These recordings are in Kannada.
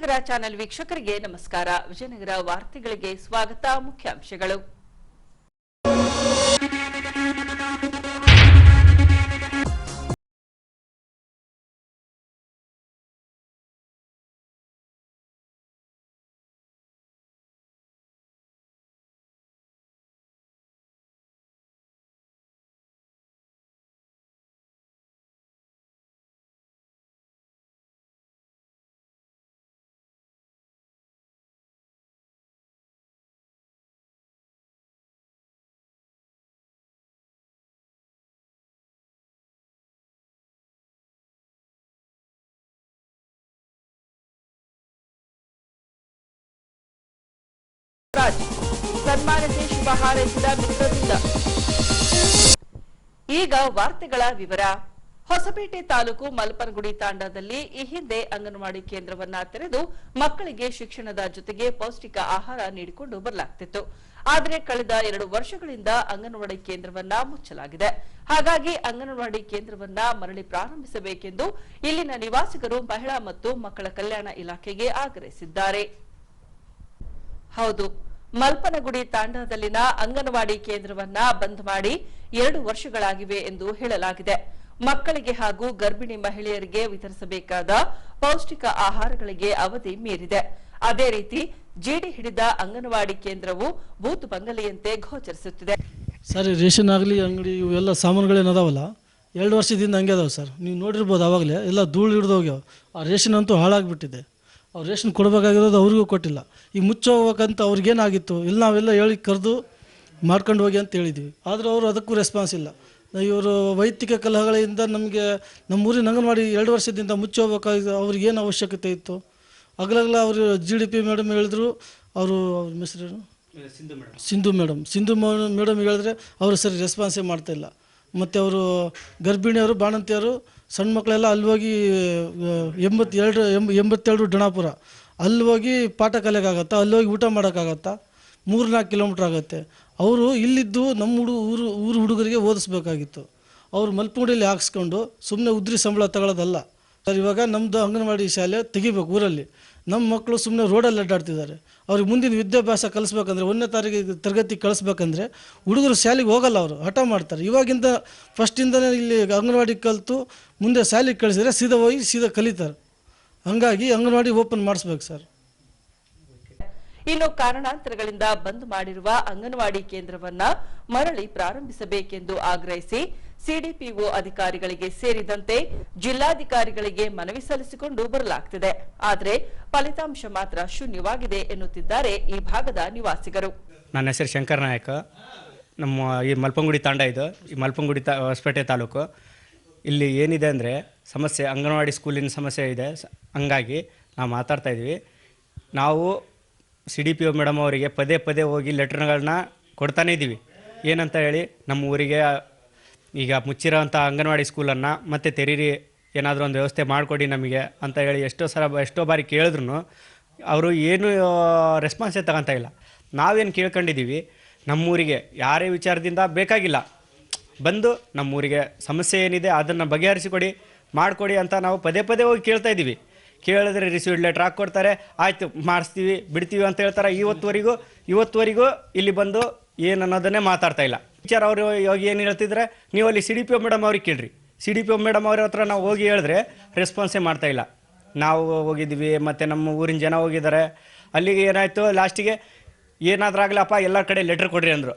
ವಿಜಯನಗರ ಚಾನೆಲ್ ವೀಕ್ಷಕರಿಗೆ ನಮಸ್ಕಾರ. ವಿಜಯನಗರ ವಾರ್ತೆಗಳಿಗೆ ಸ್ವಾಗತ. ಮುಖ್ಯಾಂಶಗಳು. ಸನ್ಮಾನಕ್ಕೆ ಶುಭ ಹಾರೈಸಿದ ಮಿತ್ರರಿಂದ. ಈಗ ವಾರ್ತೆಗಳ ವಿವರ. ಹೊಸಪೇಟೆ ತಾಲೂಕು ಮಲ್ಪನಗುಡಿ ತಾಂಡಾದಲ್ಲಿ ಈ ಹಿಂದೆ ಅಂಗನವಾಡಿ ಕೇಂದ್ರವನ್ನ ತೆರೆದು ಮಕ್ಕಳಿಗೆ ಶಿಕ್ಷಣದ ಜೊತೆಗೆ ಪೌಷ್ಟಿಕ ಆಹಾರ ನೀಡಿಕೊಂಡು ಬರಲಾಗ್ತಿತ್ತು. ಆದರೆ ಕಳೆದ 2 ವರ್ಷಗಳಿಂದ ಅಂಗನವಾಡಿ ಕೇಂದ್ರವನ್ನ ಮುಚ್ಚಲಾಗಿದೆ. ಹಾಗಾಗಿ ಅಂಗನವಾಡಿ ಕೇಂದ್ರವನ್ನ ಮರಳಿ ಪ್ರಾರಂಭಿಸಬೇಕೆಂದು ಇಲ್ಲಿನ ನಿವಾಸಿಗರು ಮಹಿಳಾ ಮತ್ತು ಮಕ್ಕಳ ಕಲ್ಯಾಣ ಇಲಾಖೆಗೆ ಆಗ್ರಹಿಸಿದ್ದಾರೆ. ಹೌದು, ಮಲ್ಪನಗುಡಿ ತಾಂಡಾದಲ್ಲಿನ ಅಂಗನವಾಡಿ ಕೇಂದ್ರವನ್ನ ಬಂದ್ ಮಾಡಿ 2 ವರ್ಷಗಳಾಗಿವೆ ಎಂದು ಹೇಳಲಾಗಿದೆ. ಮಕ್ಕಳಿಗೆ ಹಾಗೂ ಗರ್ಭಿಣಿ ಮಹಿಳೆಯರಿಗೆ ವಿತರಿಸಬೇಕಾದ ಪೌಷ್ಟಿಕ ಆಹಾರಗಳಿಗೆ ಅವಧಿ ಮೀರಿದೆ. ಅದೇ ರೀತಿ ಜಿಡಿ ಹಿಡಿದ ಅಂಗನವಾಡಿ ಕೇಂದ್ರವು ಬೂತ್ ಬಂಗಲೆಯಂತೆ ಗೋಚರಿಸುತ್ತಿದೆ. ಸರ್, ರೇಷನ್ ಆಗಲಿ ಅಂಗಡಿ ಇವೆಲ್ಲ ಸಾಮಾನುಗಳೇನದಾವಲ್ಲ 2 ವರ್ಷದಿಂದ ಹಂಗೆ ಅದಾವೆ ಸರ್. ನೀವು ನೋಡಿರ್ಬೋದು, ಆವಾಗಲೇ ಎಲ್ಲ ಧೂಳು ಹಿಡಿದು ಹೋಗ್ಯಾವ. ಆ ರೇಷನ್ ಅಂತೂ ಹಾಳಾಗಿಬಿಟ್ಟಿದೆ. ಅವ್ರು ರೇಷನ್ ಕೊಡಬೇಕಾಗಿರೋದು ಅವ್ರಿಗೂ ಕೊಟ್ಟಿಲ್ಲ. ಈಗ ಮುಚ್ಚೋಗ್ಬೇಕಂತ ಅವ್ರಿಗೇನಾಗಿತ್ತು, ಇಲ್ಲಿ ನಾವೆಲ್ಲ ಹೇಳಿ ಕರೆದು ಮಾಡ್ಕೊಂಡು ಹೋಗಿ ಅಂತ ಹೇಳಿದ್ವಿ. ಆದರೆ ಅವರು ಅದಕ್ಕೂ ರೆಸ್ಪಾನ್ಸ್ ಇಲ್ಲ. ಇವರು ವೈಯಕ್ತಿಕ ಕಲಹಗಳಿಂದ ನಮಗೆ ನಮ್ಮೂರಿನ ಅಂಗನವಾಡಿ 2 ವರ್ಷದಿಂದ ಮುಚ್ಚೋಗ್ಬೇಕಾಗಿದ್ದು ಅವ್ರಿಗೇನು ಅವಶ್ಯಕತೆ ಇತ್ತು. ಅಗಲಗಲ ಅವರು GDP ಮೇಡಮ್ ಹೇಳಿದ್ರು. ಅವರು ಅವ್ರ ಹೆಸರು ಸಿಂಧು ಮೇಡಮ್ ಹೇಳಿದ್ರೆ ಅವರು ಸರಿ ರೆಸ್ಪಾನ್ಸೇ ಮಾಡ್ತಾಯಿಲ್ಲ. ಮತ್ತು ಅವರು ಗರ್ಭಿಣಿಯವರು ಬಾಣಂತಿಯರು ಸಣ್ಣ ಮಕ್ಕಳೆಲ್ಲ ಅಲ್ಲಿ ಹೋಗಿ 82 ಡಣಾಪುರ ಅಲ್ಲಿ ಹೋಗಿ ಪಾಠ ಕಲಿಯೋಕ್ಕಾಗತ್ತಾ, ಅಲ್ಲಿ ಹೋಗಿ ಊಟ ಮಾಡೋಕ್ಕಾಗತ್ತಾ? 3-4 ಕಿಲೋಮೀಟ್ರ್ ಆಗುತ್ತೆ. ಅವರು ಇಲ್ಲಿದ್ದು ನಮ್ಮ ಊರು ಹುಡುಗರಿಗೆ ಓದಿಸ್ಬೇಕಾಗಿತ್ತು. ಅವರು ಮಲ್ಪನಗುಡಿಯಲ್ಲಿ ಹಾಕ್ಸ್ಕೊಂಡು ಸುಮ್ಮನೆ ಉದ್ರಿ ಸಂಬಳ ತಗೊಳ್ಳೋದಲ್ಲ ಸರ್. ಇವಾಗ ನಮ್ಮದು ಅಂಗನವಾಡಿ ಶಾಲೆ ತೆಗಿಬೇಕು ಊರಲ್ಲಿ. ನಮ್ಮ ಮಕ್ಕಳು ಸುಮ್ಮನೆ ರೋಡಲ್ಲಿ ಅಡ್ಡಾಡ್ತಿದ್ದಾರೆ. ಅವ್ರಿಗೆ ಮುಂದಿನ ವಿದ್ಯಾಭ್ಯಾಸ ಕಲಿಸ್ಬೇಕಂದ್ರೆ 1ನೇ ತರಗತಿ ಕಳಿಸ್ಬೇಕಂದ್ರೆ ಹುಡುಗರು ಶಾಲೆಗೆ ಹೋಗಲ್ಲ, ಅವರು ಹಠ ಮಾಡ್ತಾರೆ. ಇವಾಗಿಂದ ಫಸ್ಟಿಂದನೇ ಇಲ್ಲಿ ಅಂಗನವಾಡಿ ಕಲಿತು ಮುಂದೆ ಶಾಲೆಗೆ ಕಳಿಸಿದ್ರೆ ಸೀದಾ ಹೋಗಿ ಸೀದಾ ಕಲಿತಾರೆ. ಹಂಗಾಗಿ ಅಂಗನವಾಡಿ ಓಪನ್ ಮಾಡಿಸ್ಬೇಕು ಸರ್. ಇನ್ನು ಕಾರಣಾಂತರಗಳಿಂದ ಬಂದ್ ಮಾಡಿರುವ ಅಂಗನವಾಡಿ ಕೇಂದ್ರವನ್ನ ಮರಳಿ ಪ್ರಾರಂಭಿಸಬೇಕೆಂದು ಆಗ್ರಹಿಸಿ ಸಿಡಿಪಿಒ ಅಧಿಕಾರಿಗಳಿಗೆ ಸೇರಿದಂತೆ ಜಿಲ್ಲಾಧಿಕಾರಿಗಳಿಗೆ ಮನವಿ ಸಲ್ಲಿಸಿಕೊಂಡು ಬರಲಾಗುತ್ತಿದೆ. ಆದರೆ ಫಲಿತಾಂಶ ಮಾತ್ರ ಶೂನ್ಯವಾಗಿದೆ ಎನ್ನುತ್ತಿದ್ದಾರೆ ಈ ಭಾಗದ ನಿವಾಸಿಗರು. ನನ್ನ ಹೆಸರು ಶಂಕರ್ ನಾಯಕ. ನಮ್ಮ ಈ ಮಲ್ಪನಗುಡಿ ತಾಂಡ ಇದು. ಈ ಮಲ್ಪನಗುಡಿ ಹೊಸಪೇಟೆ ತಾಲೂಕು. ಇಲ್ಲಿ ಏನಿದೆ ಅಂದರೆ ಸಮಸ್ಯೆ, ಅಂಗನವಾಡಿ ಸ್ಕೂಲಿನ ಸಮಸ್ಯೆ ಇದೆ. ಹಂಗಾಗಿ ನಾವು ಮಾತಾಡ್ತಾ ಇದ್ವಿ. ನಾವು CDPO ಮೇಡಮ್ ಅವರಿಗೆ ಪದೇ ಪದೇ ಹೋಗಿ ಲೆಟ್ರ್ಗಳನ್ನ ಕೊಡ್ತಾನೇ ಇದ್ದೀವಿ. ಏನಂತ ಹೇಳಿ, ನಮ್ಮ ಊರಿಗೆ ಈಗ ಮುಚ್ಚಿರೋಂಥ ಅಂಗನವಾಡಿ ಸ್ಕೂಲನ್ನು ಮತ್ತೆ ತೆರೀರಿ, ಏನಾದರೂ ಒಂದು ವ್ಯವಸ್ಥೆ ಮಾಡಿಕೊಡಿ ನಮಗೆ ಅಂತ ಹೇಳಿ ಎಷ್ಟೋ ಬಾರಿ ಕೇಳಿದ್ರು ಅವರು ಏನು ರೆಸ್ಪಾನ್ಸೇ ತಗೊತಾ ಇಲ್ಲ. ನಾವೇನು ಕೇಳ್ಕೊಂಡಿದ್ದೀವಿ, ನಮ್ಮೂರಿಗೆ ಯಾರೇ ವಿಚಾರದಿಂದ ಬೇಕಾಗಿಲ್ಲ, ಬಂದು ನಮ್ಮೂರಿಗೆ ಸಮಸ್ಯೆ ಏನಿದೆ ಅದನ್ನು ಬಗೆಹರಿಸಿಕೊಡಿ, ಮಾಡಿಕೊಡಿ ಅಂತ ನಾವು ಪದೇ ಪದೇ ಹೋಗಿ ಕೇಳ್ತಾ ಇದ್ದೀವಿ. ಕೇಳಿದ್ರೆ ರಿಸೀವ್ಡ್ ಲೆಟ್ರ್ ಹಾಕ್ಕೊಡ್ತಾರೆ, ಆಯಿತು ಮಾಡಿಸ್ತೀವಿ ಬಿಡ್ತೀವಿ ಅಂತ ಹೇಳ್ತಾರೆ. ಇವತ್ತುವರೆಗೂ ಇಲ್ಲಿ ಬಂದು ಏನು ಅನ್ನೋದನ್ನೇ ಮಾತಾಡ್ತಾ ಇಲ್ಲ. ವಿಚಾರ ಅವರು ಇವಾಗ ಏನು ಹೇಳ್ತಿದ್ರೆ, ನೀವು ಅಲ್ಲಿ CDPO ಮೇಡಮ್ ಅವ್ರಿಗೆ ಕೇಳ್ರಿ. CDPO ಮೇಡಮ್ ಅವ್ರ ಹತ್ರ ನಾವು ಹೋಗಿ ಹೇಳಿದ್ರೆ ರೆಸ್ಪಾನ್ಸೇ ಮಾಡ್ತಾಯಿಲ್ಲ. ನಾವು ಹೋಗಿದ್ವಿ, ಮತ್ತು ನಮ್ಮ ಊರಿನ ಜನ ಹೋಗಿದ್ದಾರೆ. ಅಲ್ಲಿಗೆ ಏನಾಯಿತು, ಲಾಸ್ಟಿಗೆ ಏನಾದರೂ ಆಗಲಪ್ಪ ಎಲ್ಲ ಕಡೆ ಲೆಟ್ರ್ ಕೊಡ್ರಿ ಅಂದರು.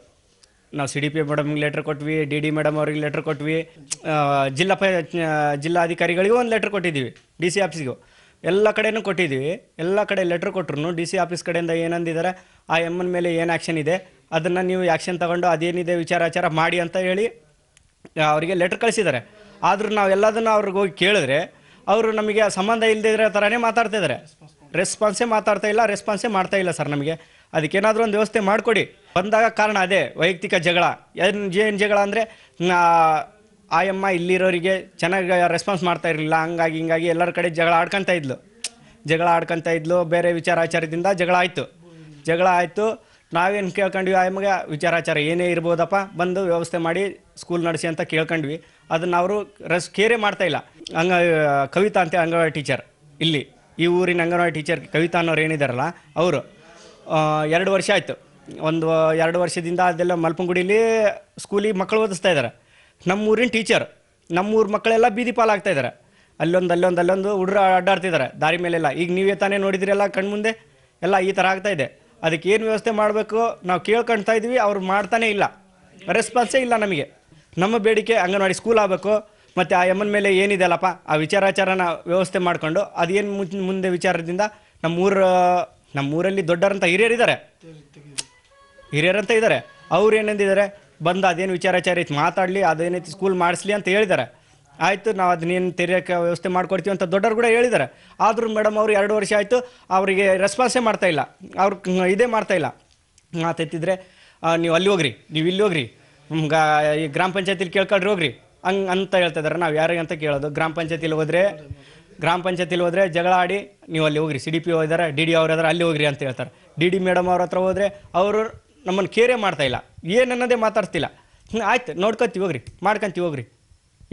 ನಾವು CDPO ಮೇಡಮ್ಗೆ ಲೆಟ್ರ್ ಕೊಟ್ವಿ, DD ಮೇಡಮ್ ಅವ್ರಿಗೆ ಲೆಟ್ರ್ ಕೊಟ್ವಿ, ಜಿಲ್ಲಾಧಿಕಾರಿಗಳಿಗೂ ಒಂದು ಲೆಟ್ರ್ ಕೊಟ್ಟಿದ್ದೀವಿ, DC ಆಫೀಸ್ಗೂ ಎಲ್ಲ ಕಡೆಯೂ ಕೊಟ್ಟಿದ್ದೀವಿ. ಎಲ್ಲ ಕಡೆ ಲೆಟ್ರ್ ಕೊಟ್ಟರು DC ಆಫೀಸ್ ಕಡೆಯಿಂದ ಏನಂದಿದ್ದಾರೆ, ಆ ಎಮ್ಮನ ಮೇಲೆ ಏನು ಆ್ಯಕ್ಷನ್ ಇದೆ ಅದನ್ನು ನೀವು ಆ್ಯಕ್ಷನ್ ತಗೊಂಡು ಅದೇನಿದೆ ವಿಚಾರಾಚಾರ ಮಾಡಿ ಅಂತ ಹೇಳಿ ಅವರಿಗೆ ಲೆಟ್ರ್ ಕಳಿಸಿದ್ದಾರೆ. ಆದರೂ ನಾವು ಎಲ್ಲದನ್ನು ಅವ್ರಿಗೆ ಹೋಗಿ ಕೇಳಿದ್ರೆ ಅವರು ನಮಗೆ ಸಂಬಂಧ ಇಲ್ಲದಿರೋ ಥರನೇ ಮಾತಾಡ್ತಿದ್ದಾರೆ. ರೆಸ್ಪಾನ್ಸೇ ಮಾಡ್ತಾ ಇಲ್ಲ ಸರ್. ನಮಗೆ ಅದಕ್ಕೇನಾದರೂ ಒಂದು ವ್ಯವಸ್ಥೆ ಮಾಡಿಕೊಡಿ. ಬಂದಾಗ ಕಾರಣ ಅದೇ ವೈಯಕ್ತಿಕ ಜಗಳ. ಏನು ಜಗಳ ಅಂದರೆ, ಆಯಮ್ಮ ಇಲ್ಲಿರೋರಿಗೆ ಚೆನ್ನಾಗಿ ರೆಸ್ಪಾನ್ಸ್ ಮಾಡ್ತಾ ಇರಲಿಲ್ಲ, ಹಿಂಗಾಗಿ ಎಲ್ಲರ ಕಡೆ ಜಗಳ ಆಡ್ಕೊತಾ ಇದ್ಲು. ಬೇರೆ ವಿಚಾರಾಚಾರದಿಂದ ಜಗಳ ಆಯಿತು. ನಾವೇನು ಕೇಳ್ಕೊಂಡ್ವಿ, ಆಯಮ್ಮಗೆ ವಿಚಾರಾಚಾರ ಏನೇ ಇರ್ಬೋದಪ್ಪ, ಬಂದು ವ್ಯವಸ್ಥೆ ಮಾಡಿ ಸ್ಕೂಲ್ ನಡೆಸಿ ಅಂತ ಕೇಳ್ಕೊಂಡ್ವಿ. ಅದನ್ನು ಅವರು ಕೇರೇ ಮಾಡ್ತಾಯಿಲ್ಲ. ಕವಿತಾ ಅಂತ ಅಂಗನವಾಡಿ ಟೀಚರ್ ಇಲ್ಲಿ ಈ ಊರಿನ ಅಂಗನವಾಡಿ ಟೀಚರ್ ಕವಿತಾ ಅನ್ನೋರು ಏನಿದಾರಲ್ಲ ಅವರು 2 ವರ್ಷ ಆಯಿತು. ಒಂದು 2 ವರ್ಷದಿಂದ ಅದೆಲ್ಲ ಮಲ್ಪಂಗುಡಿಲಿ ಸ್ಕೂಲಿಗೆ ಮಕ್ಕಳು ಓದಿಸ್ತಾ ಇದ್ದಾರೆ. ನಮ್ಮೂರಿನ ಟೀಚರ್ ನಮ್ಮೂರ ಮಕ್ಕಳೆಲ್ಲ ಬೀದಿ ಪಾಲಾಗ್ತಾಯಿದ್ದಾರೆ. ಅಲ್ಲೊಂದು ಹುಡುಗರು ಅಡ್ಡಾಡ್ತಿದ್ದಾರೆ ದಾರಿ ಮೇಲೆಲ್ಲ. ಈಗ ನೀವೇ ತಾನೇ ನೋಡಿದ್ರೆಲ್ಲ ಕಣ್ಮುಂದೆ ಎಲ್ಲ ಈ ಥರ ಆಗ್ತಾಯಿದೆ. ಅದಕ್ಕೆ ಏನು ವ್ಯವಸ್ಥೆ ಮಾಡಬೇಕು ನಾವು ಕೇಳ್ಕೊಳ್ತಾ ಇದ್ದೀವಿ, ಅವ್ರು ಮಾಡ್ತಾನೇ ಇಲ್ಲ, ರೆಸ್ಪಾನ್ಸೇ ಇಲ್ಲ ನಮಗೆ. ನಮ್ಮ ಬೇಡಿಕೆ ಅಂಗನವಾಡಿ ಸ್ಕೂಲ್ ಆಗಬೇಕು, ಮತ್ತು ಆ ಎಮ್ಮನ ಮೇಲೆ ಏನಿದೆ ಅಲ್ಲಪ್ಪ ಆ ವಿಚಾರಾಚಾರನ ವ್ಯವಸ್ಥೆ ಮಾಡಿಕೊಂಡು ಅದೇನು ಮುಂದೆ ವಿಚಾರದಿಂದ ನಮ್ಮೂರಲ್ಲಿ ದೊಡ್ಡರಂತ ಹಿರಿಯರಂತ ಇದ್ದಾರೆ. ಅವ್ರು ಏನಂದಿದ್ದಾರೆ, ಬಂದು ಅದೇನು ವಿಚಾರಾಚಾರ ಐತಿ ಮಾತಾಡಲಿ, ಅದೇನೈತಿ ಸ್ಕೂಲ್ ಮಾಡಿಸ್ಲಿ ಅಂತ ಹೇಳಿದ್ದಾರೆ. ಆಯಿತು, ನಾವು ಅದನ್ನೇನು ತೆರೆಯೋಕ್ಕೆ ವ್ಯವಸ್ಥೆ ಮಾಡಿಕೊಡ್ತೀವಿ ಅಂತ ದೊಡ್ಡರು ಕೂಡ ಹೇಳಿದ್ದಾರೆ. ಆದರೂ ಮೇಡಮ್ ಅವರು 2 ವರ್ಷ ಆಯಿತು, ಅವರಿಗೆ ರೆಸ್ಪಾನ್ಸೇ ಮಾಡ್ತಾಯಿಲ್ಲ, ಅವ್ರು ಇದೇ ಮಾಡ್ತಾಯಿಲ್ಲ. ಮಾತಾಯ್ತಿದ್ರೆ ನೀವು ಅಲ್ಲಿ ಹೋಗ್ರಿ, ನೀವು ಇಲ್ಲಿ ಹೋಗ್ರಿ, ಈ ಗ್ರಾಮ ಪಂಚಾಯತಿಲಿ ಕೇಳ್ಕೊಳ್ರಿ ಹೋಗ್ರಿ ಹಂಗೆ ಅಂತ ಹೇಳ್ತಾ ಇದ್ದಾರೆ. ನಾವು ಯಾರಿಗೆ ಅಂತ ಕೇಳೋದು? ಗ್ರಾಮ ಪಂಚಾಯತಿಲಿ ಹೋದರೆ ಜಗಳ ಆಡಿ ನೀವು ಅಲ್ಲಿ ಹೋಗ್ರಿ, CDP ಇದ್ದಾರೆ, DD ಅವ್ರು ಇದ್ದಾರೆ, ಅಲ್ಲಿ ಹೋಗ್ರಿ ಅಂತ ಹೇಳ್ತಾರೆ. DD ಮೇಡಮ್ ಅವ್ರ ಹತ್ರ ಹೋದರೆ ಅವರು ನಮ್ಮನ್ನು ಕೇರೇ ಮಾಡ್ತಾಯಿಲ್ಲ, ಏನನ್ನೋದೇ ಮಾತಾಡ್ತಿಲ್ಲ. ಆಯ್ತು ನೋಡ್ಕೊತೀವಿ ಹೋಗ್ರಿ, ಮಾಡ್ಕೊತೀವಿ ಹೋಗ್ರಿ.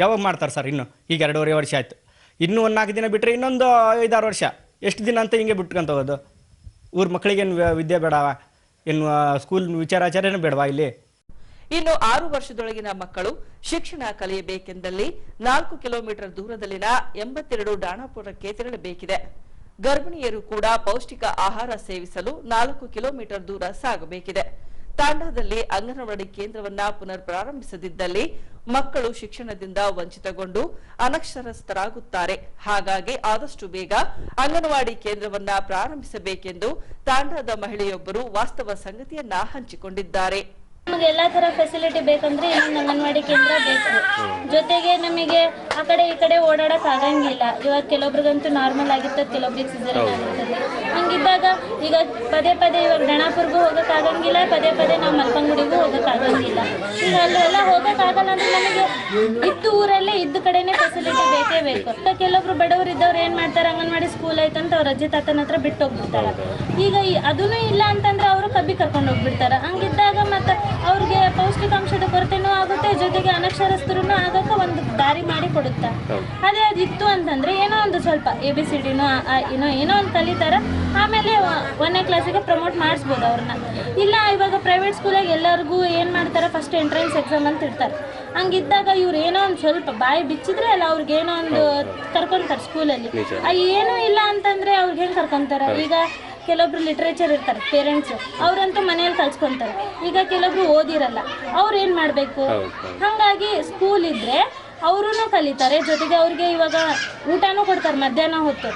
ಯಾವಾಗ ಮಾಡ್ತಾರೆ ಸರ್? ಈಗ 2.5 ವರ್ಷ ಆಯಿತು. ಇನ್ನೂ 4 ದಿನ ಬಿಟ್ಟರೆ ಇನ್ನೊಂದು 5-6 ವರ್ಷ. ಎಷ್ಟು ದಿನ ಅಂತ ಹಿಂಗೆ ಬಿಟ್ಕೊಂತ ಹೋಗೋದು? ಊರ ಮಕ್ಕಳಿಗೇನು ವಿದ್ಯೆ ಬೇಡವಾ? ಏನು ಸ್ಕೂಲ್ ವಿಚಾರಾಚಾರ್ಯನೇ ಬೇಡವಾ ಇಲ್ಲಿ? ಇನ್ನು 6 ವರ್ಷದೊಳಗಿನ ಮಕ್ಕಳು ಶಿಕ್ಷಣ ಕಲಿಯಬೇಕೆಂದಲ್ಲಿ 4 ಕಿಲೋಮೀಟರ್ ದೂರದಲ್ಲಿನ 82 ಡಾಣಾಪುರಕ್ಕೆ ತೆರಳಬೇಕಿದೆ. ಗರ್ಭಿಣಿಯರು ಕೂಡ ಪೌಷ್ಟಿಕ ಆಹಾರ ಸೇವಿಸಲು 4 ಕಿಲೋಮೀಟರ್ ದೂರ ಸಾಗಬೇಕಿದೆ. ತಾಂಡಾದಲ್ಲಿ ಅಂಗನವಾಡಿ ಕೇಂದ್ರವನ್ನ ಪುನರ್ ಪ್ರಾರಂಭಿಸದಿದ್ದಲ್ಲಿ ಮಕ್ಕಳು ಶಿಕ್ಷಣದಿಂದ ವಂಚಿತಗೊಂಡು ಅನಕ್ಷರಸ್ಥರಾಗುತ್ತಾರೆ. ಹಾಗಾಗಿ ಆದಷ್ಟು ಬೇಗ ಅಂಗನವಾಡಿ ಕೇಂದ್ರವನ್ನ ಪ್ರಾರಂಭಿಸಬೇಕೆಂದು ತಾಂಡಾದ ಮಹಿಳೆಯೊಬ್ಬರು ವಾಸ್ತವ ಸಂಗತಿಯನ್ನ ಹಂಚಿಕೊಂಡಿದ್ದಾರೆ. ನಮಗೆ ಎಲ್ಲಾ ತರ ಫೆಸಿಲಿಟಿ ಬೇಕಂದ್ರೆ ಇನ್ನೊಂದು ಅಂಗನವಾಡಿ ಕೇಂದ್ರ ಬೇಕು. ಜೊತೆಗೆ ನಮಗೆ ಆ ಕಡೆ ಈ ಕಡೆ ಓಡಾಡಕ್ ಆಗಂಗಿಲ್ಲ. ಇವಾಗ ಕೆಲವೊಬ್ರಿಗಂತೂ ನಾರ್ಮಲ್ ಆಗಿರ್ತದೆ, ಕೆಲವೊಬ್ರಿಗೆ ಸಿಸೇರಿಯನ್ ಆಗಿರ್ತದೆ. ಹಂಗಿದ್ದಾಗ ಈಗ ಪದೇ ಇವಾಗ ದಣಾಪುರ್ಗೂ ಹೋಗಕ್ ಆಗಂಗಿಲ್ಲ, ಪದೇ ನಾವು ಮಲ್ಪಂಗುಡಿಗೂ ಹೋಗಕ್ ಆಗಂಗಿಲ್ಲ. ಈಗ ಅಲ್ಲೆಲ್ಲ ಹೋಗಕ್ ಆಗಲ್ಲ ಅಂದ್ರೆ ನಮಗೆ ಇದ್ದು ಊರಲ್ಲೇ ಇದ್ದ ಕಡೆನೆ ಫೆಸಿಲಿಟಿ ಬೇಕೇ ಬೇಕು. ಕೆಲವೊಬ್ರು ಬಡವರು ಇದ್ದವ್ರು ಏನ್ ಮಾಡ್ತಾರೆ, ಅಂಗನವಾಡಿ ಸ್ಕೂಲ್ ಐತಂತ ಅವ್ರ ಅಜ್ಜಿ ತಾತನ ಹತ್ರ ಬಿಟ್ಟು ಹೋಗ್ಬಿಡ್ತಾರ. ಈಗ ಅದೂ ಇಲ್ಲ ಅಂತಂದ್ರೆ ಅವರು ಕಬ್ಬಿ ಕರ್ಕೊಂಡು ಹೋಗ್ಬಿಡ್ತಾರ. ಹಂಗಿದ್ದಾಗ ಮತ್ತೆ ಅವ್ರಿಗೆ ಪೌಷ್ಟಿಕಾಂಶದ ಕೊರತೆನೂ ಆಗುತ್ತೆ, ಜೊತೆಗೆ ಅನಕ್ಷರಸ್ಥರೂ ಆಗಕ್ಕೆ ಒಂದು ದಾರಿ ಮಾಡಿ ಕೊಡುತ್ತೆ. ಅದೇ ಅದಿತ್ತು ಅಂತಂದ್ರೆ ಏನೋ ಒಂದು ಸ್ವಲ್ಪ ABCD ಏನೋ ಒಂದು ಕಲಿತಾರ, ಆಮೇಲೆ 1ನೇ ಕ್ಲಾಸಿಗೆ ಪ್ರಮೋಟ್ ಮಾಡಿಸ್ಬೋದು ಅವ್ರನ್ನ. ಇಲ್ಲ ಇವಾಗ ಪ್ರೈವೇಟ್ ಸ್ಕೂಲಾಗ ಎಲ್ಲರಿಗೂ ಏನ್ ಮಾಡ್ತಾರೆ, ಫಸ್ಟ್ ಎಂಟ್ರೆನ್ಸ್ ಎಕ್ಸಾಮ್ ಅಂತ ಇರ್ತಾರೆ. ಹಂಗಿದ್ದಾಗ ಇವ್ರು ಏನೋ ಒಂದು ಸ್ವಲ್ಪ ಬಾಯಿ ಬಿಚ್ಚಿದ್ರೆ ಅಲ್ಲ ಅವ್ರಿಗೆ ಏನೋ ಒಂದು ಕರ್ಕೊಂತಾರೆ ಸ್ಕೂಲಲ್ಲಿ. ಏನೂ ಇಲ್ಲ ಅಂತಂದ್ರೆ ಅವ್ರಿಗೆ ಹೆಂಗೆ ಕರ್ಕೊಂತಾರೆ? ಈಗ ಕೆಲವೊಬ್ರು ಲಿಟ್ರೇಚರ್ ಇರ್ತಾರೆ ಪೇರೆಂಟ್ಸ್, ಅವ್ರಂತೂ ಮನೆಯಲ್ಲಿ ಕಲ್ಸ್ಕೊಂತಾರೆ. ಈಗ ಕೆಲವೊಬ್ರು ಓದಿರಲ್ಲ, ಅವ್ರು ಏನು ಮಾಡಬೇಕು? ಹಾಗಾಗಿ ಸ್ಕೂಲ್ ಇದ್ರೆ ಅವರು ಕಲಿತಾರೆ, ಜೊತೆಗೆ ಅವ್ರಿಗೆ ಇವಾಗ ಊಟನೂ ಕೊಡ್ತಾರೆ. ಮಧ್ಯಾಹ್ನ ಹೊತ್ತು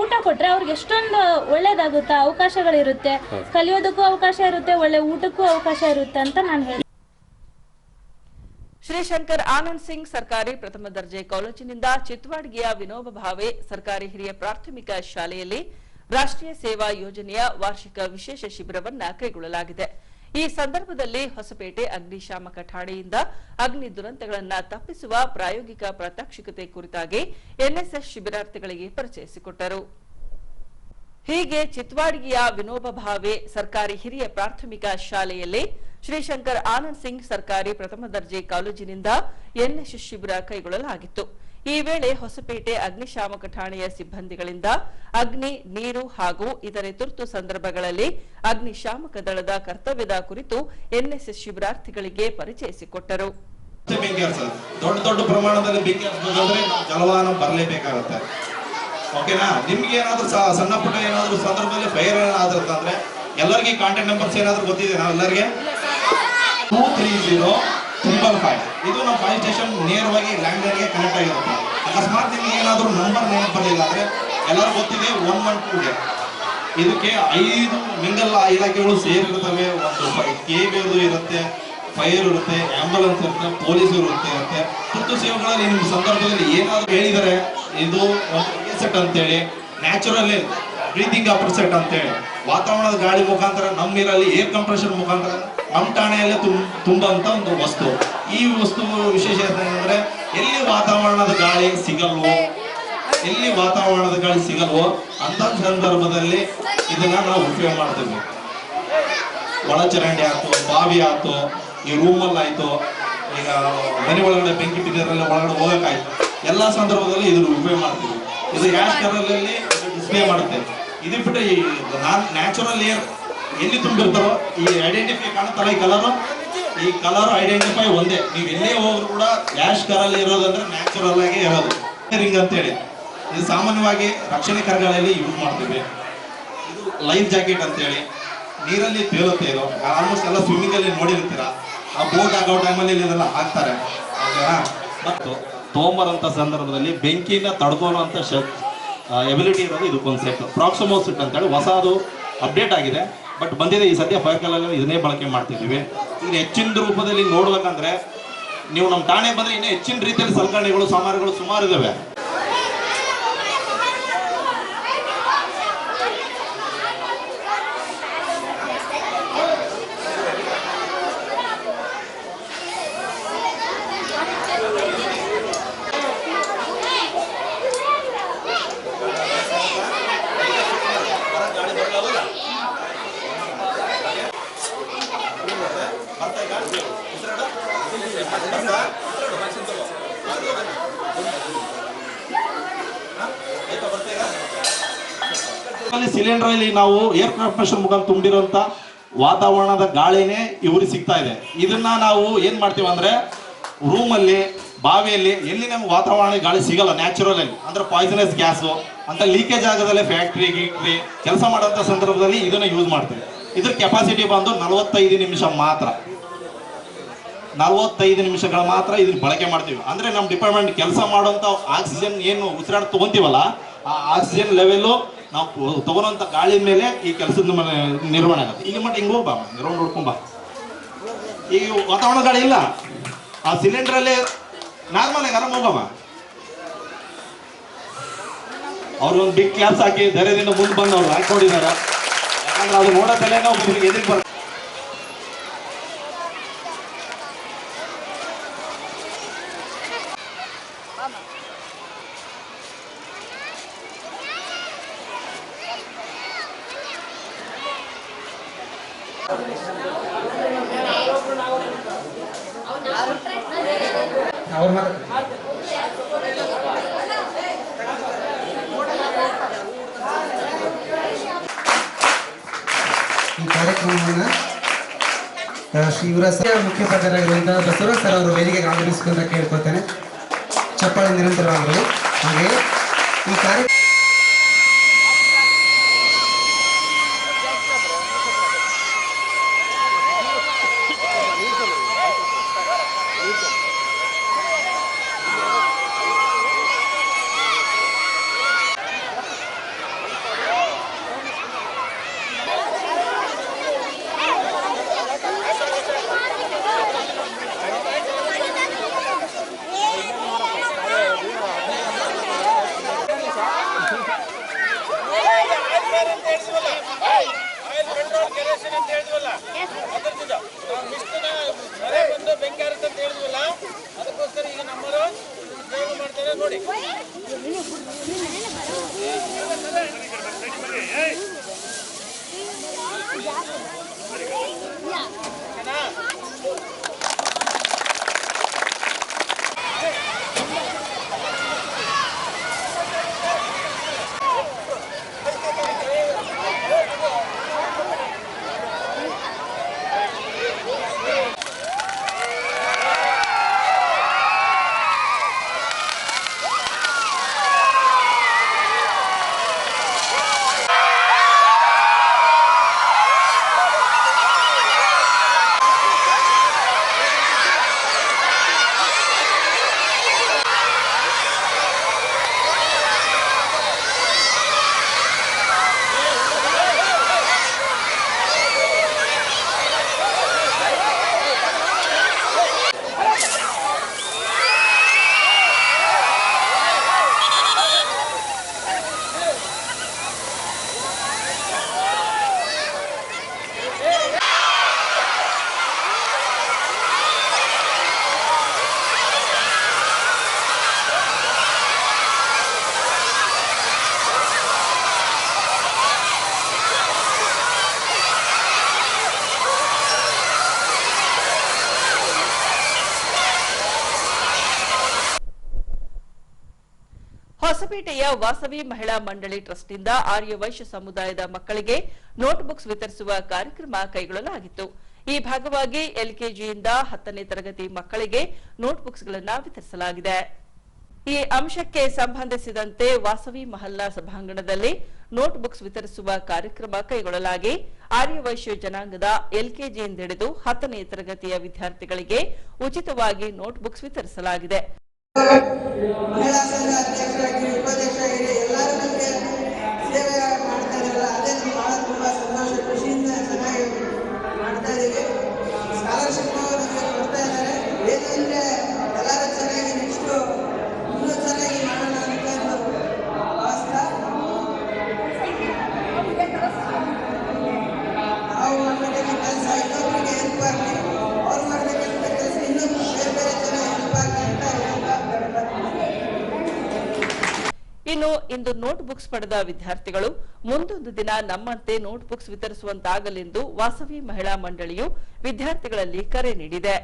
ಊಟ ಕೊಟ್ಟರೆ ಅವ್ರಿಗೆ ಎಷ್ಟೊಂದು ಒಳ್ಳೇದಾಗುತ್ತೆ, ಅವಕಾಶಗಳಿರುತ್ತೆ, ಕಲಿಯೋದಕ್ಕೂ ಅವಕಾಶ ಇರುತ್ತೆ, ಒಳ್ಳೆ ಊಟಕ್ಕೂ ಅವಕಾಶ ಇರುತ್ತೆ ಅಂತ ನಾನು ಹೇಳ್ತೀನಿ. ಶ್ರೀಶಂಕರ್ ಆನಂದ್ ಸಿಂಗ್ ಸರ್ಕಾರಿ ಪ್ರಥಮ ದರ್ಜೆ ಕಾಲೇಜಿನಿಂದ ಚಿತ್ವಾಡ್ಗಿಯ ವಿನೋಬ ಭಾವೆ ಸರ್ಕಾರಿ ಹಿರಿಯ ಪ್ರಾಥಮಿಕ ಶಾಲೆಯಲ್ಲಿ ರಾಷ್ಟ್ರೀಯ ಸೇವಾ ಯೋಜನೆಯ ವಾರ್ಷಿಕ ವಿಶೇಷ ಶಿಬಿರವನ್ನು ಕೈಗೊಳ್ಳಲಾಗಿದೆ. ಈ ಸಂದರ್ಭದಲ್ಲಿ ಹೊಸಪೇಟೆ ಅಗ್ನಿಶಾಮಕ ಠಾಣೆಯಿಂದ ಅಗ್ನಿ ದುರಂತಗಳನ್ನು ತಪ್ಪಿಸುವ ಪ್ರಾಯೋಗಿಕ ಪ್ರಾತ್ಯಕ್ಷಿಕತೆ ಕುರಿತಾಗಿ ಎನ್ಎಸ್ಎಸ್ ಶಿಬಿರಾರ್ಥಿಗಳಿಗೆ ಪರಿಚಯಿಸಿಕೊಟ್ಟರು. ಹೀಗೆ ಚಿತ್ವಾಡ್ಗಿಯ ವಿನೋಬ ಭಾವೆ ಸರ್ಕಾರಿ ಹಿರಿಯ ಪ್ರಾಥಮಿಕ ಶಾಲೆಯಲ್ಲಿ ಶ್ರೀಶಂಕರ್ ಆನಂದ್ ಸಿಂಗ್ ಸರ್ಕಾರಿ ಪ್ರಥಮ ದರ್ಜೆ ಕಾಲೇಜಿನಿಂದ ಎನ್ಎಸ್ಎಸ್ ಶಿಬಿರ ಕೈಗೊಳ್ಳಲಾಗಿತ್ತು. ಈ ವೇಳೆ ಹೊಸಪೇಟೆ ಅಗ್ನಿಶಾಮಕ ಠಾಣೆಯ ಸಿಬ್ಬಂದಿಗಳಿಂದ ಅಗ್ನಿ, ನೀರು ಹಾಗೂ ಇತರೆ ತುರ್ತು ಸಂದರ್ಭಗಳಲ್ಲಿ ಅಗ್ನಿಶಾಮಕ ದಳದ ಕರ್ತವ್ಯದ ಕುರಿತು ಎನ್ಎಸ್ಎಸ್ ಶಿಬಿರಾರ್ಥಿಗಳಿಗೆ ಪರಿಚಯಿಸಿಕೊಟ್ಟರು. ದೊಡ್ಡ ಪ್ರಮಾಣದಲ್ಲಿ ಬೆಂಕಿ ಹಚ್ಚಬೇಕಂದ್ರೆ ಜಲವಾಹನ ಬರಲೇಬೇಕಾಗುತ್ತೆ. ಓಕೆನಾ? ನಿಮ್ಗೆ ಏನಾದ್ರೂ ಸಣ್ಣ ಪುಟ್ಟ ಏನಾದ್ರೂ ಸಂದರ್ಭದಲ್ಲಿ ಫೈರ್ ಏನಾದ್ರೂ ಅಂತಂದ್ರೆ ಎಲ್ಲರಿಗೆ ಕಾಂಟ್ಯಾಕ್ಟ್ ನಂಬರ್ಸ್ ಏನಾದ್ರೂ ಗೊತ್ತಿದೆ ನಾವೆಲ್ಲರಿಗೆ 230-555 ಇದು ನಮ್ಮ ಫೈರ್ ಸ್ಟೇಷನ್ ನೇರವಾಗಿ ಲ್ಯಾಂಡ್ಲೈನ್ಗೆ ಕನೆಕ್ಟ್ ಆಗಿರುತ್ತೆ. ಅಕಸ್ಮಾತ್ ನಿಮ್ಗೆ ಏನಾದರೂ ನಂಬರ್ ನೆನಪಲ್ಲಿಲ್ಲ ಅಂದ್ರೆ ಎಲ್ಲರೂ ಗೊತ್ತಿದೆ 112ಗೆ. ಇದಕ್ಕೆ 5 ಮಿಂಗಲ್ ಇಲಾಖೆಗಳು ಸೇರಿರ್ತವೆ. ಒಂದು KB ಇರುತ್ತೆ, ಫೈರ್ ಇರುತ್ತೆ, ಆಂಬುಲೆನ್ಸ್ ಇರುತ್ತೆ, ಪೊಲೀಸ್ ಇರುತ್ತೆ. ತುರ್ತು ಸೇವೆಗಳಲ್ಲಿ ನಿಮ್ಮ ಸಂದರ್ಭದಲ್ಲಿ ಏನಾದರೂ ಹೇಳಿದರೆ ಇದು ಒಂದು ಸೆಟ್ ಅಂತೇಳಿ, ನ್ಯಾಚುರಲ್ ಬ್ರೀತಿಂಗ್ ಅಪರ್ಸೆಟ್ ಅಂತೇಳಿ ವಾತಾವರಣದ ಗಾಳಿ ಮುಖಾಂತರ ನಮ್ಮ ನೀರಲ್ಲಿ ಏರ್ ಕಂಪ್ರೆಷನ್ ಮುಖಾಂತರ ನಮ್ಮ ಠಾಣೆಯಲ್ಲೇ ತುಂಬಂತ ಒಂದು ವಸ್ತು. ಈ ವಸ್ತು ವಿಶೇಷ ಏನಂದ್ರೆ ಎಲ್ಲಿ ವಾತಾವರಣದ ಗಾಳಿ ಸಿಗಲ್ವೋ ಅಂತ ಸಂದರ್ಭದಲ್ಲಿ ಇದನ್ನ ನಾವು ಉಪಯೋಗ ಮಾಡ್ತೀವಿ. ಒಳಚರಂಡಿ ಆಯ್ತು, ಬಾವಿ ಆಯ್ತು, ಈ ರೂಮಲ್ಲಿ ಆಯ್ತು, ಈಗ ಮನೆ ಒಳಗಡೆ ಬೆಂಕಿ ಬಿದ್ದಿರಲ್ಲ ಒಳಗಡೆ ಹೋಗಕ್ಕಾಯ್ತು, ಎಲ್ಲಾ ಸಂದರ್ಭದಲ್ಲಿ ಇದನ್ನು ಉಪಯೋಗ ಮಾಡ್ತೀವಿ. ಇದು ಗ್ಯಾಸ್ ಕರಲಲ್ಲಿ ಡಿಸ್ಪ್ಲೇ ಮಾಡುತ್ತೆ. ಇದು ಬಿಟ್ಟರೆ ಈ ನ್ಯಾಚುರಲ್ ಏರ್ ಎಲ್ಲಿ ತುಂಬಿರ್ತಾರೋ ಈ ಐಡೆಂಟಿಫೈ ಕಾಣುತ್ತಲ್ಲ ಈ ಕಲರ್ ಐಡೆಂಟಿಫೈ ಒಂದೇ. ನೀವು ಎಲ್ಲೇ ಹೋದ್ರು ಕೂಡ ಯಾಶ್ ಕಲರ್ ಇರೋದಂದ್ರೆ ನ್ಯಾಚುರಲ್ ಆಗಿ ಇರೋದು. ರಿಂಗ್ ಅಂತೇಳಿ ಇದು ಸಾಮಾನ್ಯವಾಗಿ ರಕ್ಷಣೆ ಕಾರ್ಯಗಳಲ್ಲಿ ಯೂಸ್ ಮಾಡ್ತೀವಿ. ಇದು ಲೈಫ್ ಜಾಕೆಟ್ ಅಂತೇಳಿ ನೀರಲ್ಲಿ ತೇಲುತ್ತೆ. ಇದು ಆಲ್ಮೋಸ್ಟ್ ಎಲ್ಲ ಸ್ವಿಮ್ಮಿಂಗ್ ಅಲ್ಲಿ ನೋಡಿರ್ತೀರಾ. ಆ ಬೋಟ್ ಆಗೋ ಟೈಮಲ್ಲಿ ಇದೆಲ್ಲ ಹಾಕ್ತಾರೆ. ಮತ್ತು ತೋಮರಂತ ಸಂದರ್ಭದಲ್ಲಿ ಬೆಂಕಿನ ತಡ್ಕೊಳ್ಳುವಂಥ ಎಬಿಲಿಟಿ ಇರೋದು ಇದು ಕಾನ್ಸೆಪ್ಟ್. ಪ್ರಾಕ್ಸಿಮೋಸಿಟ್ ಅಂತೇಳಿ ಹೊಸದು ಅಪ್ಡೇಟ್ ಆಗಿದೆ, ಬಟ್ ಬಂದಿದೆ ಈ ಸದ್ಯ ಫೈರ್ ಕಲರಲ್ಲಿ ಇದನ್ನೇ ಬಳಕೆ ಮಾಡ್ತಿದ್ದೀವಿ. ಈಗ ಹೆಚ್ಚಿನ ರೂಪದಲ್ಲಿ ನೋಡ್ಬೇಕಂದ್ರೆ ನೀವು ನಮ್ಮ ಠಾಣೆ ಬಂದರೆ ಇನ್ನೂ ಹೆಚ್ಚಿನ ರೀತಿಯಲ್ಲಿ ಸಲಕರಣೆಗಳು ಸಾಮಾನುಗಳು ಸುಮಾರು ಇದಾವೆ. ಸಿಲಿಂಡರ್ ಅಲ್ಲಿ ನಾವು ಏರ್ ಕಂಪ್ರೆಷರ್ ಮುಖಾಂತರ ತುಂಬಿರುವಂತ ವಾತಾವರಣದ ಗಾಳಿನೇ ಇವ್ರಿಗೆ ಸಿಗ್ತಾ ಇದೆ. ಇದನ್ನ ನಾವು ಏನ್ ಮಾಡ್ತೀವಿ ಅಂದ್ರೆ ರೂಮಲ್ಲಿ ಬಾವಿಯಲ್ಲಿ ಎಲ್ಲಿ ನಮ್ಗೆ ವಾತಾವರಣ ಗಾಳಿ ಸಿಗಲ್ಲ ನ್ಯಾಚುರಲ್ ಆಗಿ, ಅಂದ್ರೆ ಪಾಯ್ಸನಸ್ ಗ್ಯಾಸು ಅಂತ ಲೀಕೇಜ್ ಆಗದಲ್ಲೇ ಫ್ಯಾಕ್ಟ್ರಿ ಗೀಕ್ಟ್ರಿ ಕೆಲಸ ಮಾಡುವಂಥ ಸಂದರ್ಭದಲ್ಲಿ ಇದನ್ನ ಯೂಸ್ ಮಾಡ್ತೀವಿ. ಇದ್ರ ಕೆಪಾಸಿಟಿ ಬಂದು 45 ನಿಮಿಷ ಮಾತ್ರ, 45 ನಿಮಿಷಗಳ ಮಾತ್ರ ಇದನ್ನ ಬಳಕೆ ಮಾಡ್ತೀವಿ. ಅಂದ್ರೆ ನಮ್ಮ ಡಿಪಾರ್ಟ್ಮೆಂಟ್ ಕೆಲಸ ಮಾಡುವಂಥ ಆಕ್ಸಿಜನ್ ಏನು ಉಸಿರಾಟ ತಗೊಂತೀವಲ್ಲ ಆ ಆಕ್ಸಿಜನ್ ಲೆವೆಲ್ಲು ನಾವು ತಗೊಳ್ಳೋಂಥ ಗಾಳಿ ಮೇಲೆ ಈ ಕೆಲಸದ ನಿರ್ವಹಣೆ ಆಗುತ್ತೆ. ಇಲ್ಲಿ ಮಟ್ಟ ಹಿಂಗೆ ಹೋಗ್ಬಾ ರೌಂಡ್ ಹೊಡ್ಕೊಂಬ. ಈಗ ವಾತಾವರಣ ಗಾಳಿ ಇಲ್ಲ, ಆ ಸಿಲಿಂಡ್ರಲ್ಲೇ ನಾರ್ಮಲ್ ಆಗಿ ಆರಾಮ ಹೋಗಮ್ಮ. ಅವ್ರು ಒಂದು ಬಿಗ್ ಕ್ಲಾಸ್ ಹಾಕಿ ಧೈರ್ಯದಿಂದ ಮುಂದೆ ಬಂದು ಅವ್ರು ಹಾಕೊಂಡಿದ್ದಾರೆ. ಯಾಕಂದ್ರೆ ಅದು ನೋಡೋದಲ್ಲೇ ನಾವು ಎದುರಿಗೆ ಬರ್ತೀವಿ. ಈ ಕಾರ್ಯಕ್ರಮವನ್ನು ಶ್ರೀ ಮುಖ್ಯ ಪ್ರಾಚಾರ್ಯರಾಗಿರುವಂತಹ ಬಸವರಾಜ್ ಸರ್ ಅವರು ವೇದಿಕೆಗೆ ಆಗಮಿಸಿಕೊಂಡ ಕೇಳ್ಕೊತೇನೆ. ಚಪ್ಪಾಳೆ ನಿರಂತರವಾಗಬಹುದು. ಹಾಗೆ ಈ ಕಾರ್ಯಕ್ರಮ ಅದಕ್ಕೋಸ್ಕರ ಈಗ ನಮ್ಮರು ಮಾಡ್ತಾರೆ ನೋಡಿ. ಹೊಸಪೇಟೆಯ ವಾಸವಿ ಮಹಿಳಾ ಮಂಡಳಿ ಟ್ರಸ್ಟ್ನಿಂದ ಆರ್ಯವೈಶ್ಯ ಸಮುದಾಯದ ಮಕ್ಕಳಿಗೆ ನೋಟ್ಬುಕ್ಸ್ ವಿತರಿಸುವ ಕಾರ್ಯಕ್ರಮ ಕೈಗೊಳ್ಳಲಾಗಿತ್ತು. ಈ ಭಾಗವಾಗಿ ಎಲ್ಕೆಜಿಯಿಂದ 10ನೇ ತರಗತಿ ಮಕ್ಕಳಿಗೆ ನೋಟ್ಬುಕ್ಸ್ಗಳನ್ನು ವಿತರಿಸಲಾಗಿದೆ. ಈ ಅಂಶಕ್ಕೆ ಸಂಬಂಧಿಸಿದಂತೆ ವಾಸವಿ ಮಹಲ್ಲಾ ಸಭಾಂಗಣದಲ್ಲಿ ನೋಟ್ಬುಕ್ಸ್ ವಿತರಿಸುವ ಕಾರ್ಯಕ್ರಮ ಕೈಗೊಳ್ಳಲಾಗಿ ಆರ್ಯವೈಶ್ಯ ಜನಾಂಗದ ಎಲ್ಕೆಜಿಯಿಂದ ಹಿಡಿದು 10ನೇ ತರಗತಿಯ ವಿದ್ಯಾರ್ಥಿಗಳಿಗೆ ಉಚಿತವಾಗಿ ನೋಟ್ಬುಕ್ಸ್ ವಿತರಿಸಲಾಗಿದೆ. ಮಹಿಳಾ ಸಂಘ ಅಧ್ಯಕ್ಷರಾಗಿ ಉಪಾಧ್ಯಕ್ಷರಾಗಿ ಎಲ್ಲರೂ ನಮಗೆ ಸೇವೆ ಮಾಡ್ತಾ ಇದ್ದಾರಲ್ಲ, ಅದೇ ನಮ್ಗೆ ಬಹಳ ತುಂಬಾ ಸಂತೋಷ, ಖುಷಿಯಿಂದ ಚೆನ್ನಾಗಿ ಮಾಡ್ತಾ ಇದ್ದೀವಿ. ಸ್ಕಾಲರ್ಶಿಪ್ ನಮಗೆ ಕೊಡ್ತಾ ಇದ್ದಾರೆ. ಏನಂದ್ರೆ ಎಲ್ಲರೂ ಚೆನ್ನಾಗಿ ನೆಕ್ಸ್ಟ್ ಇನ್ನೂ ಚೆನ್ನಾಗಿ ಮಾಡೋಣ ಅಂತ ಭಾವಿಸ್ತಾ ನಾವು ಮಾಡಬೇಕಂತ ಕೆಲಸ ಇನ್ನೊಬ್ಬರಿಗೆ ಹೆಲ್ಪ್ ಆಗಲಿ, ಅವ್ರು ಮಾಡಬೇಕಂತ ಕೆಲಸ ಇನ್ನೂ ಬೇರೆ ಬೇರೆ ಜನ ಹೆಲ್ಪ್ ಆಗಲಿ ಅಂತ ಇನ್ನು ಇಂದು ನೋಟ್ಬುಕ್ಸ್ ಪಡೆದ ವಿದ್ಯಾರ್ಥಿಗಳು ಮುಂದೊಂದು ದಿನ ನಮ್ಮಂತೆ ನೋಟ್ಬುಕ್ಸ್ ವಿತರಿಸುವಂತಾಗಲೆಂದು ವಾಸವಿ ಮಹಿಳಾ ಮಂಡಳಿಯು ವಿದ್ಯಾರ್ಥಿಗಳಲ್ಲಿ ಕರೆ ನೀಡಿದೆ.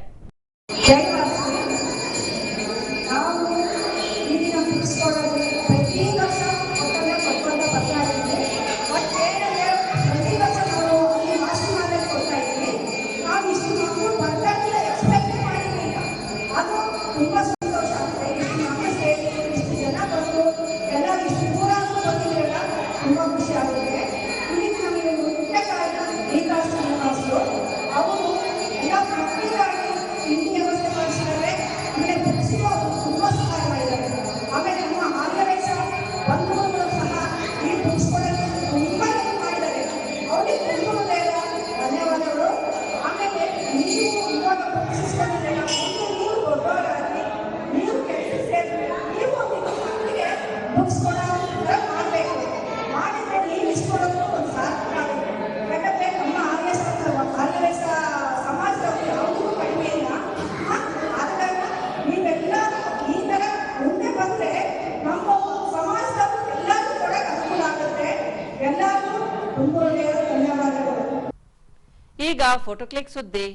ಈಗ ಫೋಟೋ ಕ್ಲಿಕ್ ಸುದ್ದಿ.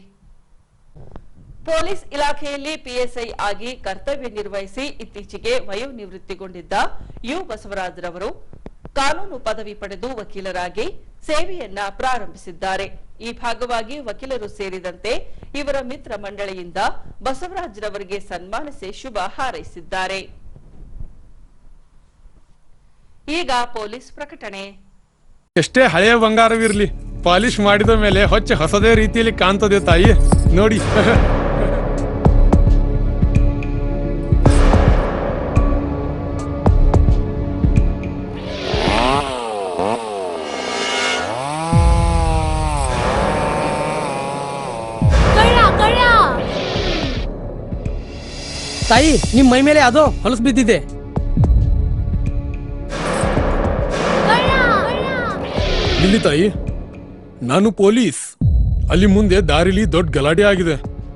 ಪೊಲೀಸ್ ಇಲಾಖೆಯಲ್ಲಿ ಪಿಎಸ್ಐ ಆಗಿ ಕರ್ತವ್ಯ ನಿರ್ವಹಿಸಿ ಇತ್ತೀಚೆಗೆ ವಯೋನಿವೃತ್ತಿಗೊಂಡಿದ್ದ ಯು ಬಸವರಾಜರವರು ಕಾನೂನು ಪದವಿ ಪಡೆದು ವಕೀಲರಾಗಿ ಸೇವೆಯನ್ನ ಪ್ರಾರಂಭಿಸಿದ್ದಾರೆ. ಈ ಭಾಗವಾಗಿ ವಕೀಲರು ಸೇರಿದಂತೆ ಇವರ ಮಿತ್ರ ಮಂಡಳಿಯಿಂದ ಬಸವರಾಜರವರಿಗೆ ಸನ್ಮಾನಿಸಿ ಶುಭ ಹಾರೈಸಿದ್ದಾರೆ. ಈಗ ಪೊಲೀಸ್ ಪ್ರಕಟಣೆ. ಎಷ್ಟೇ ಹಳೆಯ ಬಂಗಾರವಿರಲಿ, ಪಾಲಿಶ್ ಮಾಡಿದ ಮೇಲೆ ಹೊಸದೇ ರೀತಿಯಲ್ಲಿ ಕಾಣ್ತದೆ ತಾಯಿ, ನೋಡಿ. ತಾಯಿ, ನಿಮ್ ಮೈ ಮೇಲೆ ಅದೋ ಹೊಲಸು ಬಿದ್ದಿದೆ. ಇಲ್ಲಿ ತಾಯಿ, ನಾನು ಪೊಲೀಸ್. ಅಲ್ಲಿ ಮುಂದೆ ದಾರಿಲಿ ದೊಡ್ಡ ಗಲಾಟೆ ಆಗಿದೆ,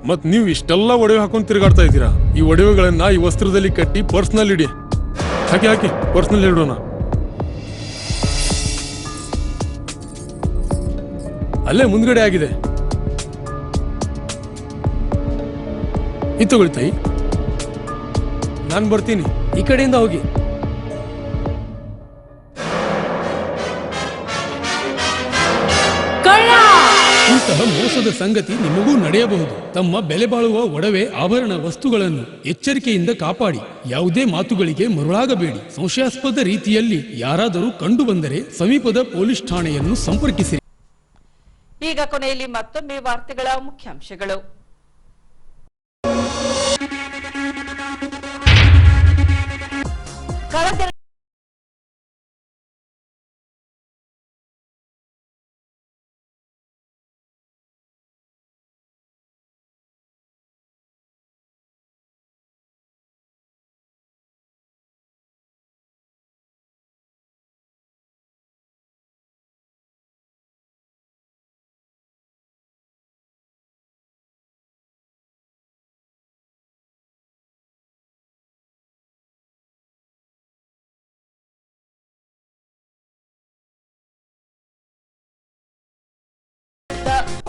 ಮತ್ ನೀವು ಇಷ್ಟೆಲ್ಲ ಒಡವೆ ಹಾಕೊಂಡು ತಿರುಗಾಡ್ತಾ ಇದ್ದೀರಾ. ಈ ಒಡವೆಗಳನ್ನ ಈ ವಸ್ತ್ರದಲ್ಲಿ ಕಟ್ಟಿ ಪರ್ಸ್ನಲ್ಲಿ ಇಡಿ. ಹಾಕಿ ಪರ್ಸ್ನಲ್ಲಿ ಇಡೋಣ. ಅಲ್ಲೇ ಮುಂದ್ಗಡೆ ಆಗಿದೆ. ಇದು ತಗೊಳ್ಳಿ ತಾಯಿ, ನಾನು ಬರ್ತೀನಿ. ಈ ಕಡೆಯಿಂದ ಹೋಗಿ. ಇಂತಹ ಮೋಸದ ಸಂಗತಿ ನಿಮಗೂ ನಡೆಯಬಹುದು. ತಮ್ಮ ಬೆಲೆ ಬಾಳುವ ಒಡವೆ ಆಭರಣ ವಸ್ತುಗಳನ್ನು ಎಚ್ಚರಿಕೆಯಿಂದ ಕಾಪಾಡಿ. ಯಾವುದೇ ಮಾತುಗಳಿಗೆ ಮರುಳಾಗಬೇಡಿ. ಸಂಶಯಾಸ್ಪದ ರೀತಿಯಲ್ಲಿ ಯಾರಾದರೂ ಕಂಡು ಬಂದರೆ ಸಮೀಪದ ಪೊಲೀಸ್ ಠಾಣೆಯನ್ನು ಸಂಪರ್ಕಿಸಿರಿ. ಈಗ ಕೊನೆಯಲ್ಲಿ ಮತ್ತೊಮ್ಮೆ ವಾರ್ತೆಗಳ ಮುಖ್ಯಾಂಶಗಳು.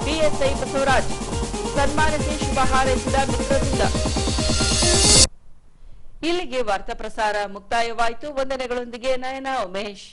ಪಿಎಸ್ಐ ಬಸವರಾಜ್ ಸನ್ಮಾನಿಸಿ ಶುಭ ಹಾರೈಸಿದ ಮಿತ್ರರಿಂದ. ಇಲ್ಲಿಗೆ ವಾರ್ತಾ ಪ್ರಸಾರ ಮುಕ್ತಾಯವಾಯಿತು. ವಂದನೆಗಳೊಂದಿಗೆ ನಯನ ಉಮೇಶ್.